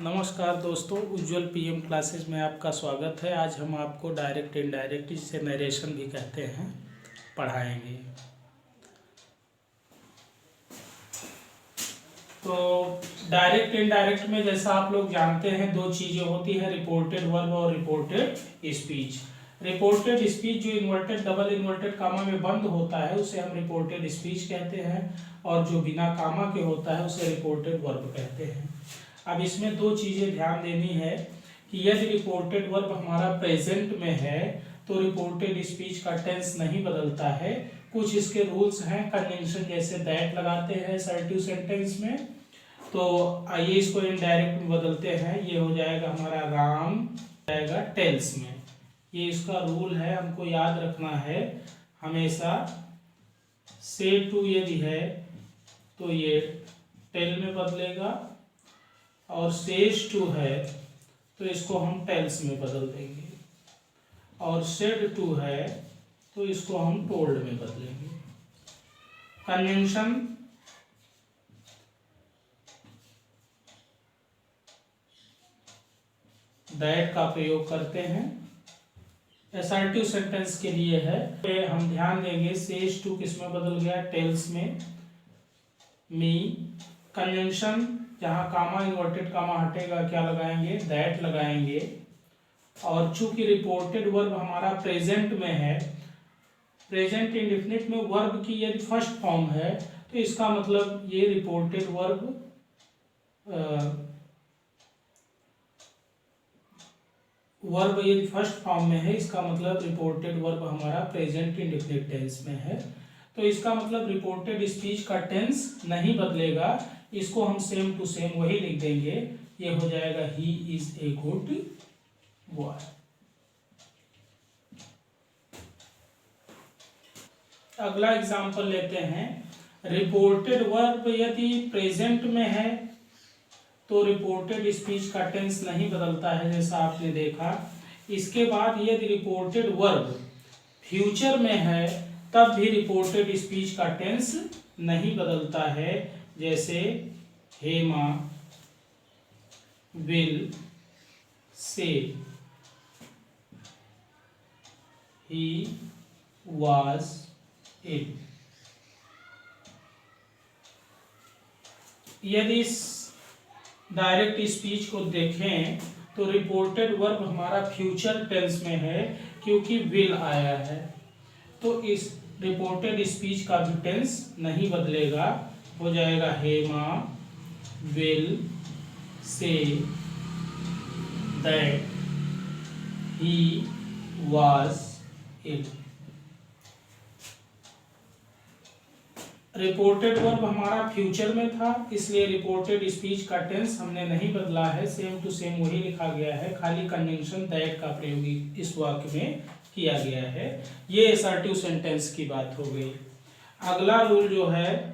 नमस्कार दोस्तों, उज्ज्वल PM classes में आपका स्वागत है। आज हम आपको डायरेक्ट इनडायरेक्ट, जिसे नरेशन भी कहते हैं, पढ़ाएंगे। तो डायरेक्ट इनडायरेक्ट में जैसा आप लोग जानते हैं, दो चीज़ें होती हैं, रिपोर्टेड वर्ब और रिपोर्टेड स्पीच। रिपोर्टेड स्पीच जो इन्वर्टेड डबल इन्वर्टेड कामा में बंद होता है उसे हम रिपोर्टेड स्पीच कहते हैं, और जो बिना कामा के होता है उसे रिपोर्टेड वर्ब कहते हैं। अब इसमें दो चीज़ें ध्यान देनी है कि यदि रिपोर्टेड वर्ब हमारा प्रेजेंट में है तो रिपोर्टेड स्पीच का टेंस नहीं बदलता है। कुछ इसके रूल्स हैं, कंजंक्शन जैसे दैट लगाते हैं असर्टिव सेंटेंस में। तो आइए इसको इनडायरेक्ट में बदलते हैं। ये हो जाएगा हमारा राम जाएगा टेल्स में। ये इसका रूल है, हमको याद रखना है हमेशा। से टू यदि है तो ये टेल में बदलेगा, और सेज टू है तो इसको हम टेल्स में बदल देंगे, और सेड टू है तो इसको हम टोल्ड में बदलेंगे। कंजंक्शन दैट का प्रयोग करते हैं, असर्टिव सेंटेंस के लिए है। हम ध्यान देंगे सेज टू किस में बदल गया, टेल्स में। मी कंजंक्शन जहाँ कामा इन्वर्टेड कामा हटेगा क्या लगाएंगे, दैट लगाएंगे। और चूंकि रिपोर्टेड वर्ब हमारा प्रेजेंट में है, प्रेजेंट इंडेफिनिट में वर्ब की यदि फर्स्ट फॉर्म है तो इसका मतलब ये रिपोर्टेड वर्ब यदि फर्स्ट फॉर्म में है, इसका मतलब रिपोर्टेड वर्ब हमारा प्रेजेंट इंडेफिनिट टेंस में है। तो इसका मतलब रिपोर्टेड स्पीच का टेंस नहीं बदलेगा। इसको हम सेम टू सेम वही लिख देंगे। ये हो जाएगा he is a good boy. अगला एग्जांपल लेते हैं। रिपोर्टेड वर्ब यदि प्रेजेंट में है तो रिपोर्टेड स्पीच का टेंस नहीं बदलता है, जैसा आपने देखा। इसके बाद यदि रिपोर्टेड वर्ब फ्यूचर में है तब भी रिपोर्टेड स्पीच का टेंस नहीं बदलता है, जैसे Hema will say, he was it. यदि इस डायरेक्ट स्पीच को देखें तो रिपोर्टेड वर्ब हमारा फ्यूचर टेंस में है क्योंकि विल आया है, तो इस रिपोर्टेड स्पीच का भी टेंस नहीं बदलेगा। हो जाएगा Hema will say that he was it. Reported verb हमारा फ्यूचर में था, इसलिए रिपोर्टेड स्पीच का टेंस हमने नहीं बदला है, सेम टू सेम वही लिखा गया है, खाली कंजंक्शन दैट का प्रयोग इस वाक्य में किया गया है। ये असर्टिव सेंटेंस की बात हो गई। अगला रूल जो है,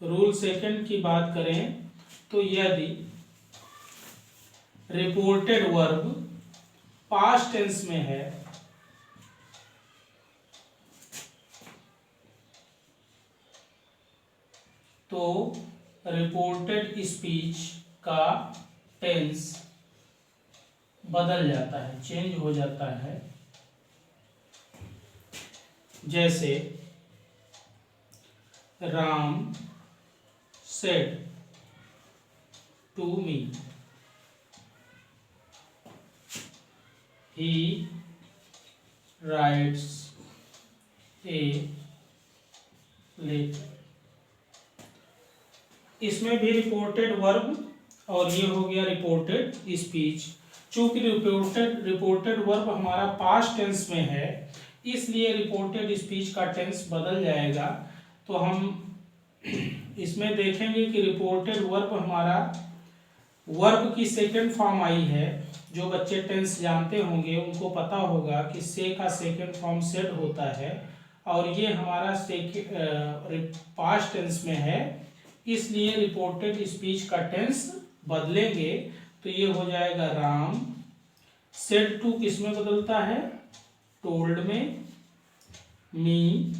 रूल सेकंड की बात करें तो यदि रिपोर्टेड वर्ब पास्ट टेंस में है तो रिपोर्टेड स्पीच का टेंस बदल जाता है, चेंज हो जाता है। जैसे Ram said to me, he writes a letter. इसमें भी रिपोर्टेड वर्ब और ये हो गया रिपोर्टेड स्पीच। चूंकि रिपोर्टेड वर्ब हमारा पास्ट टेंस में है, इसलिए रिपोर्टेड स्पीच का टेंस बदल जाएगा। तो हम इसमें देखेंगे कि रिपोर्टेड वर्ब हमारा वर्ब की सेकंड फॉर्म आई है। जो बच्चे टेंस जानते होंगे उनको पता होगा कि से का सेकंड फॉर्म सेड होता है, और ये हमारा पास्ट टेंस में है, इसलिए रिपोर्टेड स्पीच का टेंस बदलेंगे। तो ये हो जाएगा राम सेड टू किस में बदलता है, टोल्ड में। मी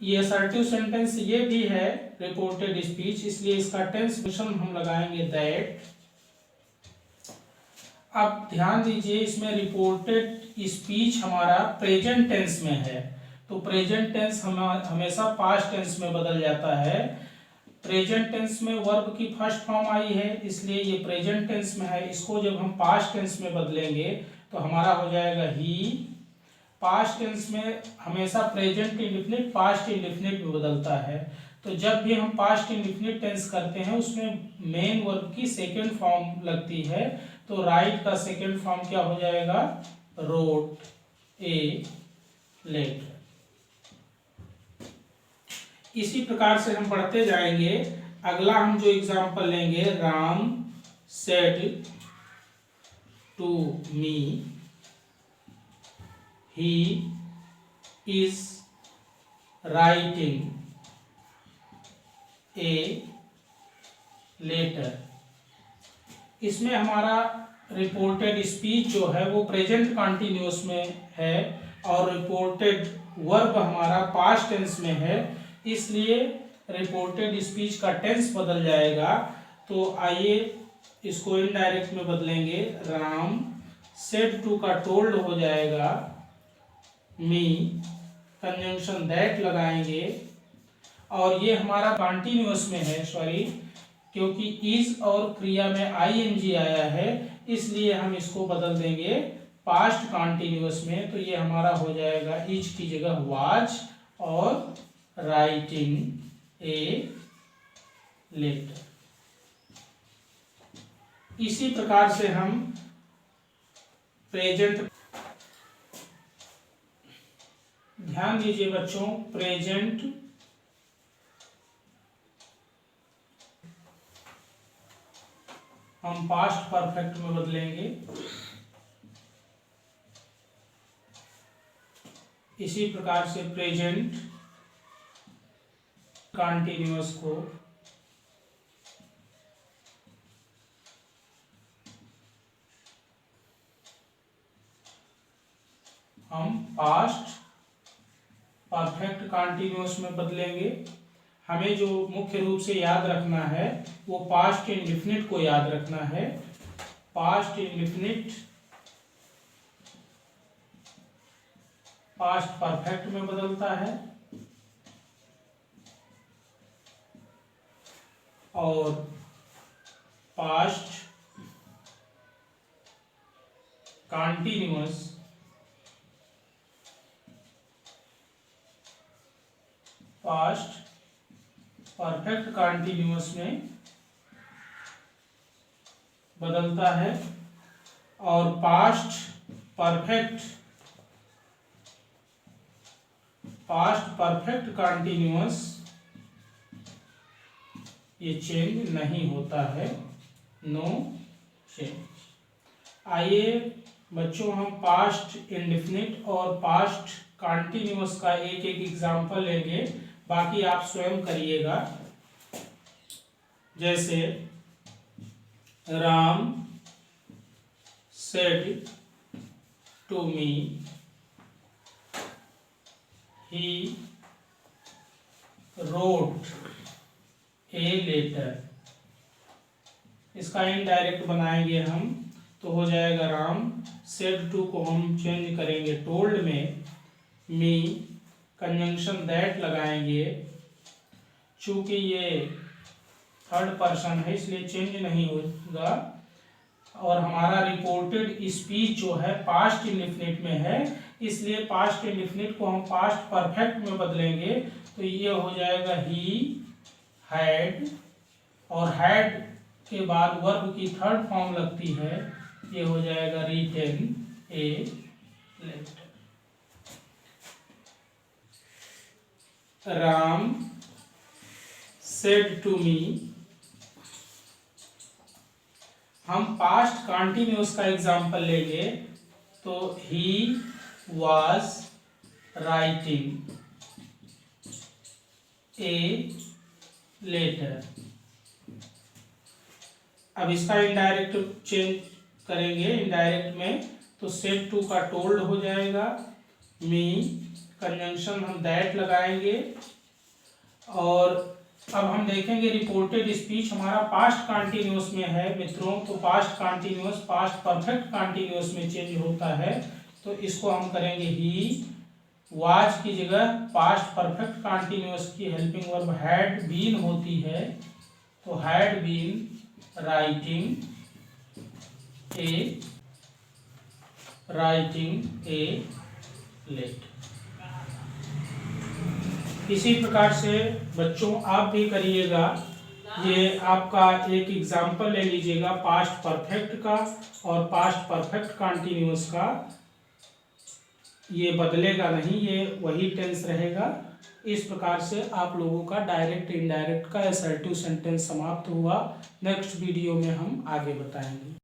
ये असर्टिव सेंटेंस ये भी है रिपोर्टेड स्पीच, इसलिए इसका टेंस फंक्शन हम लगाएंगे दैट। अब ध्यान दीजिए इसमें रिपोर्टेड स्पीच हमारा प्रेजेंट टेंस में है, तो प्रेजेंट टेंस हमेशा पास्ट टेंस में बदल जाता है। प्रेजेंट टेंस में वर्ब की फर्स्ट फॉर्म आई है, इसलिए ये प्रेजेंट टेंस में है। इसको जब हम पास्ट टेंस में बदलेंगे तो हमारा हो जाएगा ही। पास्ट टेंस में हमेशा प्रेजेंट इंडेफिनिट पास्ट इंडेफिनिट में बदलता है, तो जब भी हम पास्ट इंडेफिनिट टेंस करते हैं उसमें मेन वर्ब की सेकंड फॉर्म लगती है, तो राइट का सेकंड फॉर्म क्या हो जाएगा, रोट ए लेटर। इसी प्रकार से हम पढ़ते जाएंगे। अगला हम जो एग्जाम्पल लेंगे, Ram said to me he is writing a letter। इसमें हमारा रिपोर्टेड स्पीच जो है वो प्रेजेंट कंटिन्यूअस में है और रिपोर्टेड वर्ब हमारा पास्ट टेंस में है, इसलिए रिपोर्टेड स्पीच का टेंस बदल जाएगा। तो आइए इसको इनडायरेक्ट में बदलेंगे। राम सेड टू का टोल्ड हो जाएगा मी, कंजंक्शन दैट लगाएंगे, और ये हमारा कॉन्टिन्यूअस में है, सॉरी, क्योंकि इज और क्रिया में आईएनजी आया है, इसलिए हम इसको बदल देंगे पास्ट कॉन्टिन्यूअस में। तो ये हमारा हो जाएगा इज की जगह वाज और राइटिंग ए लेटर। इसी प्रकार से हम प्रेजेंट, ध्यान दीजिए बच्चों, प्रेजेंट हम पास्ट परफेक्ट में बदलेंगे। इसी प्रकार से प्रेजेंट कंटिन्यूअस को हम पास्ट परफेक्ट कंटिन्यूअस में बदलेंगे। हमें जो मुख्य रूप से याद रखना है वो पास्ट इंडेफिनिट को याद रखना है। पास्ट इंडेफिनिट पास्ट परफेक्ट में बदलता है और past continuous past perfect continuous में बदलता है और पास्ट परफेक्ट कंटिन्यूअस ये चेंज नहीं होता है, नो चेंज। आइए बच्चों हम पास्ट इंडेफिनिट और पास्ट कंटिन्यूअस का एक एक एग्जाम्पल लेंगे, बाकी आप स्वयं करिएगा। जैसे Ram said to me he wrote a letter. इसका इनडायरेक्ट बनाएंगे हम, तो हो जाएगा राम सेड टू को हम चेंज करेंगे टोल्ड में, मी कंजंक्शन दैट लगाएंगे। चूंकि ये थर्ड पर्सन है इसलिए चेंज नहीं होगा, और हमारा रिपोर्टेड स्पीच जो है पास्ट इंडेफिनिट में है, इसलिए पास्ट इंडेफिनिट को हम पास्ट परफेक्ट में बदलेंगे। तो ये हो जाएगा ही हैड, और हैड के बाद वर्ब की थर्ड फॉर्म लगती है, ये हो जाएगा written a letter. Ram said to me, हम पास्ट कंटिन्यूअस का एग्जाम्पल लेंगे, तो he was writing a letter. अब इसका इनडायरेक्ट चेंज करेंगे, इनडायरेक्ट में तो सेड टू का टोल्ड हो जाएगा, मी कंजंक्शन हम दैट लगाएंगे। और अब हम देखेंगे रिपोर्टेड स्पीच हमारा पास्ट कंटिन्यूअस में है मित्रों, तो past continuous past perfect continuous में चेंज होता है, तो इसको हम करेंगे ही वाज की जगह पास्ट परफेक्ट कंटिन्यूअस की हेल्पिंग वर्ब हैड बीन होती है, तो had been writing a letter. इसी प्रकार से बच्चों आप भी करिएगा, ये आपका एक एग्जाम्पल ले लीजिएगा पास्ट परफेक्ट का और पास्ट परफेक्ट कंटिन्यूअस का, ये बदलेगा नहीं, ये वही टेंस रहेगा। इस प्रकार से आप लोगों का डायरेक्ट इनडायरेक्ट का असर्टिव सेंटेंस समाप्त हुआ। नेक्स्ट वीडियो में हम आगे बताएंगे।